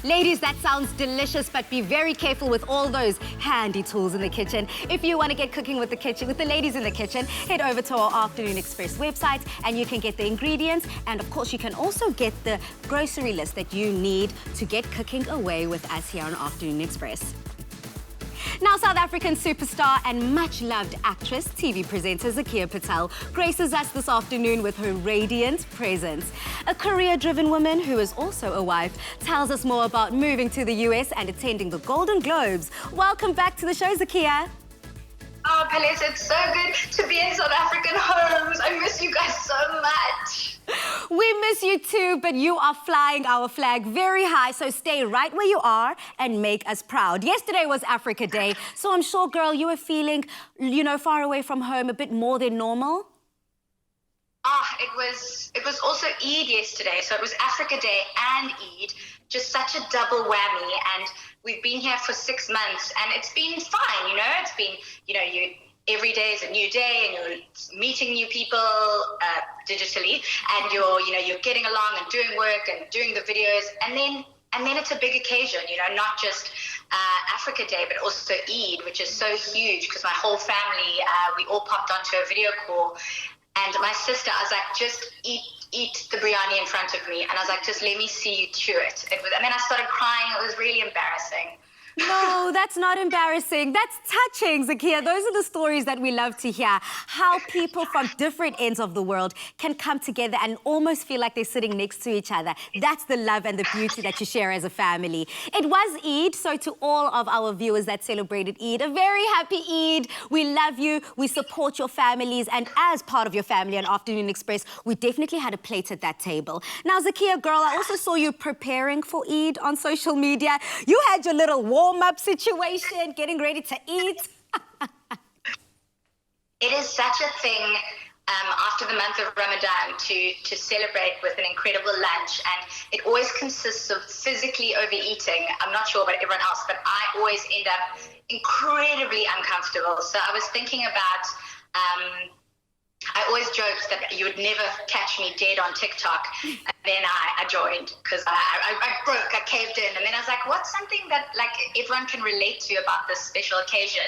Ladies, that sounds delicious, but be very careful with all those handy tools in the kitchen. If you want to get cooking with the ladies in the kitchen, head over to our Afternoon Express website and you can get the ingredients. And of course, you can also get the grocery list that you need to get cooking away with us here on Afternoon Express. Now, South African superstar and much-loved actress, TV presenter Zakeeya Patel graces us this afternoon with her radiant presence. A career-driven woman who is also a wife tells us more about moving to the US and attending the Golden Globes. Welcome back to the show, Zakeeya. Oh, Palis, it's so good to be in South African homes. I miss you guys so much. We miss you too, but you are flying our flag very high, so stay right where you are and make us proud. Yesterday was Africa Day, so I'm sure, girl, you were feeling, far away from home a bit more than normal. It was also Eid yesterday, so it was Africa Day and Eid, just such a double whammy. And we've been here for 6 months, and it's been fine. It's been, every day is a new day, and you're meeting new people digitally, and you're getting along and doing work and doing the videos, and then it's a big occasion, not just Africa Day, but also Eid, which is so huge because my whole family, we all popped onto a video call, and my sister, I was like, just eat the biryani in front of me, and I was like, just let me see you chew it. And then I started crying. It was really embarrassing. No, that's not embarrassing. That's touching, Zakeeya. Those are the stories that we love to hear. How people from different ends of the world can come together and almost feel like they're sitting next to each other. That's the love and the beauty that you share as a family. It was Eid, so to all of our viewers that celebrated Eid, a very happy Eid. We love you. We support your families. And as part of your family on Afternoon Express, we definitely had a plate at that table. Now, Zakeeya, girl, I also saw you preparing for Eid on social media. You had your little warm-up situation, getting ready to eat. It is such a thing after the month of Ramadan to celebrate with an incredible lunch, and it always consists of physically overeating. I'm not sure about everyone else, but I always end up incredibly uncomfortable. So I was thinking about I always joked that you would never catch me dead on TikTok, and then I joined because I broke, I caved in, and then I was like, what's something that like everyone can relate to about this special occasion?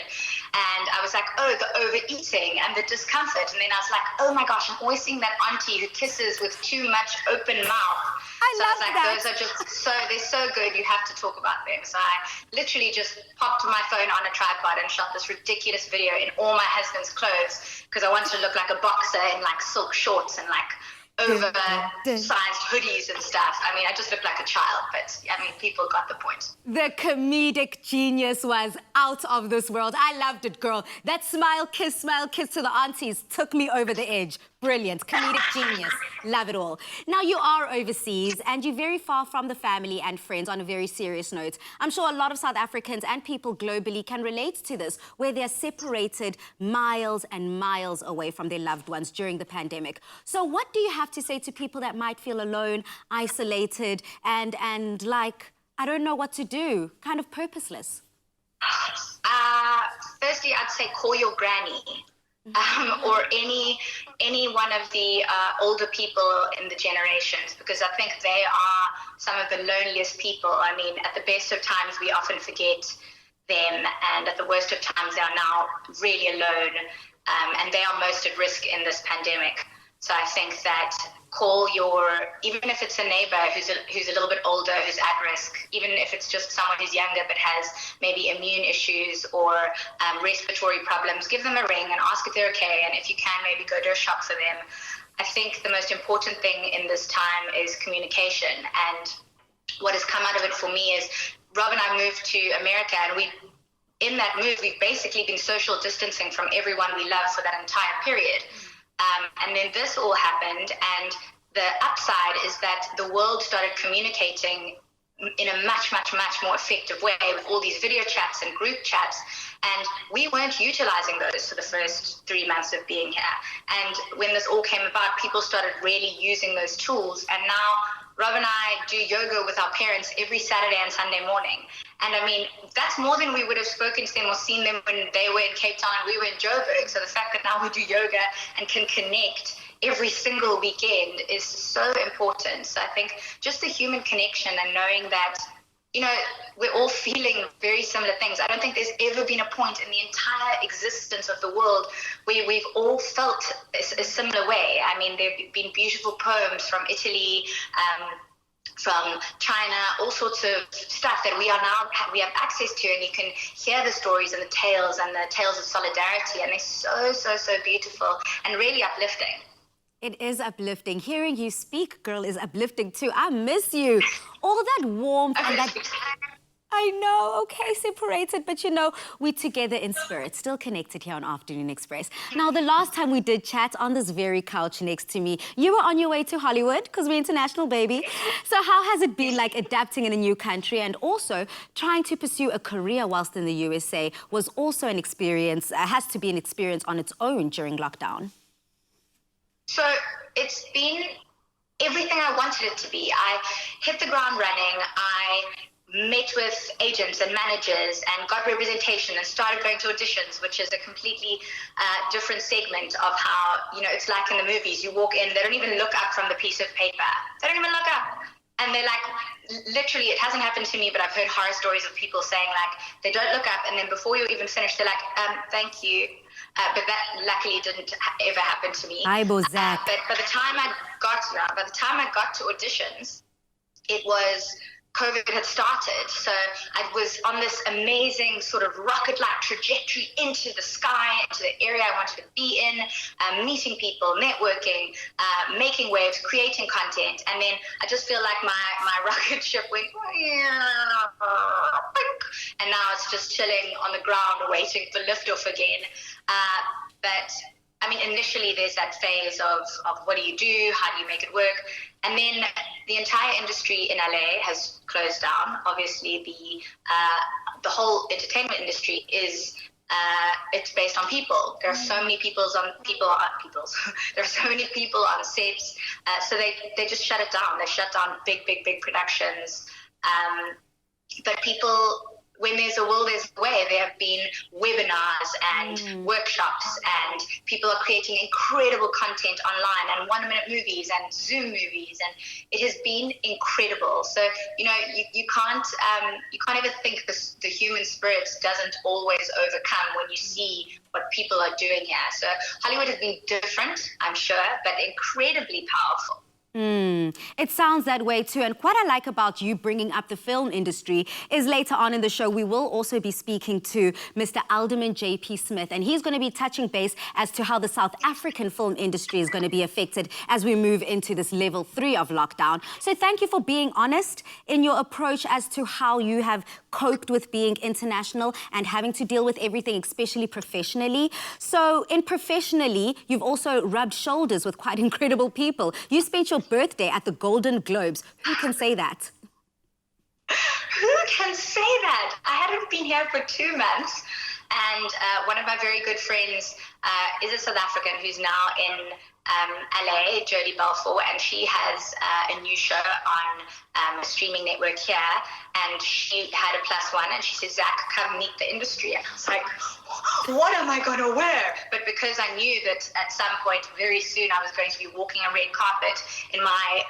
And I was like, oh, the overeating and the discomfort, and then I was like, oh my gosh, I'm always seeing that auntie who kisses with too much open mouth. I love that. Those are just they're so good, you have to talk about them. So I literally just popped my phone on a tripod and shot this ridiculous video in all my husband's clothes because I wanted to look like a boxer in like silk shorts and like oversized hoodies and stuff. I mean, I just looked like a child, but I mean, people got the point. The comedic genius was out of this world. I loved it, girl. That smile kiss to the aunties took me over the edge. Brilliant. Comedic genius. Love it all. Now, you are overseas and you're very far from the family and friends on a very serious note. I'm sure a lot of South Africans and people globally can relate to this, where they're separated miles and miles away from their loved ones during the pandemic. So what do you have to say to people that might feel alone, isolated, and like, I don't know what to do, kind of purposeless? Firstly, I'd say call your granny. Or any one of the older people in the generations, because I think they are some of the loneliest people. I mean, at the best of times, we often forget them, and at the worst of times, they are now really alone, and they are most at risk in this pandemic. So I think that even if it's a neighbor who's a little bit older, who's at risk, even if it's just someone who's younger but has maybe immune issues or respiratory problems, give them a ring and ask if they're okay, and if you can, maybe go to a shop for them. I think the most important thing in this time is communication, and what has come out of it for me is Rob and I moved to America, and in that move, we've basically been social distancing from everyone we love for that entire period. And then this all happened, and the upside is that the world started communicating in a much, much, much more effective way with all these video chats and group chats, and we weren't utilizing those for the first 3 months of being here. And when this all came about, people started really using those tools, and now Rob and I do yoga with our parents every Saturday and Sunday morning. And I mean, that's more than we would have spoken to them or seen them when they were in Cape Town and we were in Joburg. So the fact that now we do yoga and can connect every single weekend is so important. So I think just the human connection and knowing that you know, we're all feeling very similar things. I don't think there's ever been a point in the entire existence of the world where we've all felt a similar way. I mean, there have been beautiful poems from Italy, from China, all sorts of stuff that we have access to, and you can hear the stories and the tales of solidarity, and they're so beautiful and really uplifting. It is uplifting. Hearing you speak, girl, is uplifting too. I miss you. All that warmth and that... I know, okay, separated, but you know, we're together in spirit, still connected here on Afternoon Express. Now, the last time we did chat on this very couch next to me, you were on your way to Hollywood, because we're international, baby. So how has it been like adapting in a new country and also trying to pursue a career whilst in the USA was also an experience, has to be an experience on its own during lockdown? So it's been everything I wanted it to be. I hit the ground running. I met with agents and managers and got representation and started going to auditions, which is a completely different segment of how, you know, it's like in the movies. You walk in, they don't even look up from the piece of paper. They don't even look up. And they're like, literally, it hasn't happened to me, but I've heard horror stories of people saying, like, they don't look up, and then before you even finish, they're like, thank you. But that luckily didn't ever happen to me. But by the time I got to auditions, it was COVID had started, so I was on this amazing sort of rocket-like trajectory into the sky, into the area I wanted to be in, meeting people, networking, making waves, creating content, and then I just feel like my rocket ship went, and now it's just chilling on the ground waiting for liftoff again. But I mean, initially there's that phase of what do you do, how do you make it work, and then the entire industry in LA has closed down. Obviously, the whole entertainment industry is it's based on people. There are so many there are so many people on sets, so they just shut it down. They shut down big productions. But people, when there's a will, there's a way. There have been webinars and workshops, and people are creating incredible content online and 1-minute movies and Zoom movies, and it has been incredible. So, you know, you can't ever think the human spirit doesn't always overcome when you see what people are doing here. So Hollywood has been different, I'm sure, but incredibly powerful. It sounds that way too. And what I like about you bringing up the film industry is later on in the show, we will also be speaking to Mr. Alderman J.P. Smith, and he's going to be touching base as to how the South African film industry is going to be affected as we move into this level 3 of lockdown. So thank you for being honest in your approach as to how you have coped with being international and having to deal with everything, especially professionally. So in professionally, you've also rubbed shoulders with quite incredible people. You spent your birthday at the Golden Globes. Who can say that? Who can say that? I hadn't been here for 2 months, and one of my very good friends is a South African who's now in LA, Jodie Balfour, and she has a new show on a streaming network here, and she had a +1, and she said, Zach, come meet the industry. And I was like, what am I going to wear? But because I knew that at some point very soon I was going to be walking a red carpet in my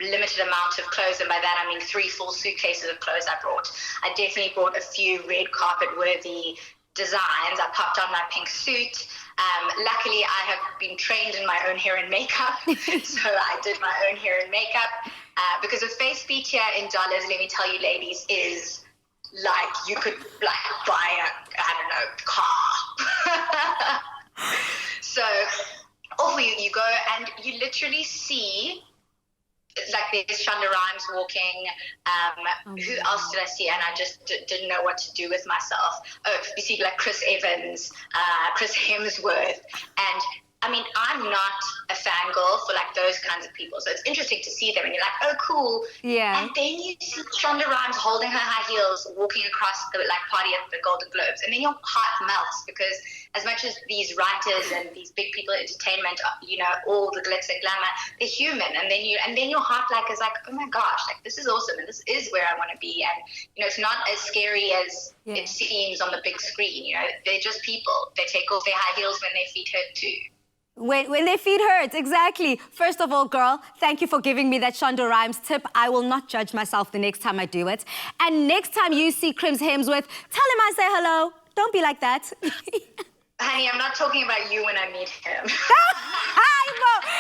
limited amount of clothes, and by that I mean 3 full suitcases of clothes I brought. I definitely brought a few red carpet worthy designs. I popped on my pink suit. Luckily, I have been trained in my own hair and makeup, so I did my own hair and makeup. Because a face beat here in dollars, let me tell you, ladies, is like you could like buy a car. So off you go, and you literally see. Like there's Shonda Rhimes walking. Who else did I see? And I just didn't know what to do with myself. Oh, you see like Chris Evans, Chris Hemsworth, and I mean, I'm not a fangirl for like those kinds of people. So it's interesting to see them and you're like, oh, cool. Yeah. And then you see Shonda Rhimes holding her high heels, walking across the like party at the Golden Globes. And then your heart melts because as much as these writers and these big people in entertainment, you know, all the glitz and glamour, they're human. And then your heart like is like, oh my gosh, like this is awesome. And this is where I want to be. And, you know, it's not as scary as it seems on the big screen. You know, they're just people. They take off their high heels when their feet hurt too. When their feet hurt, exactly. First of all, girl, thank you for giving me that Shonda Rhimes tip. I will not judge myself the next time I do it. And next time you see Crims Hemsworth, tell him I say hello. Don't be like that. Honey, I'm not talking about you when I meet him.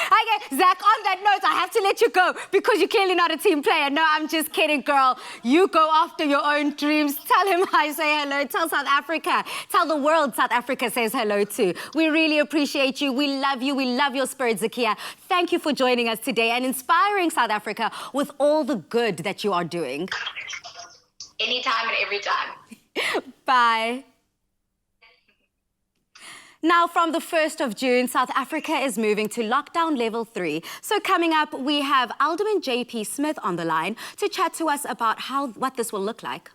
Okay, Zach, on that note, I have to let you go because you're clearly not a team player. No, I'm just kidding, girl. You go after your own dreams. Tell him I say hello. Tell South Africa. Tell the world South Africa says hello too. We really appreciate you. We love you. We love your spirit, Zakeeya. Thank you for joining us today and inspiring South Africa with all the good that you are doing. Anytime and every time. Bye. Now, from the 1st of June, South Africa is moving to lockdown level 3. So coming up, we have Alderman JP Smith on the line to chat to us about what this will look like.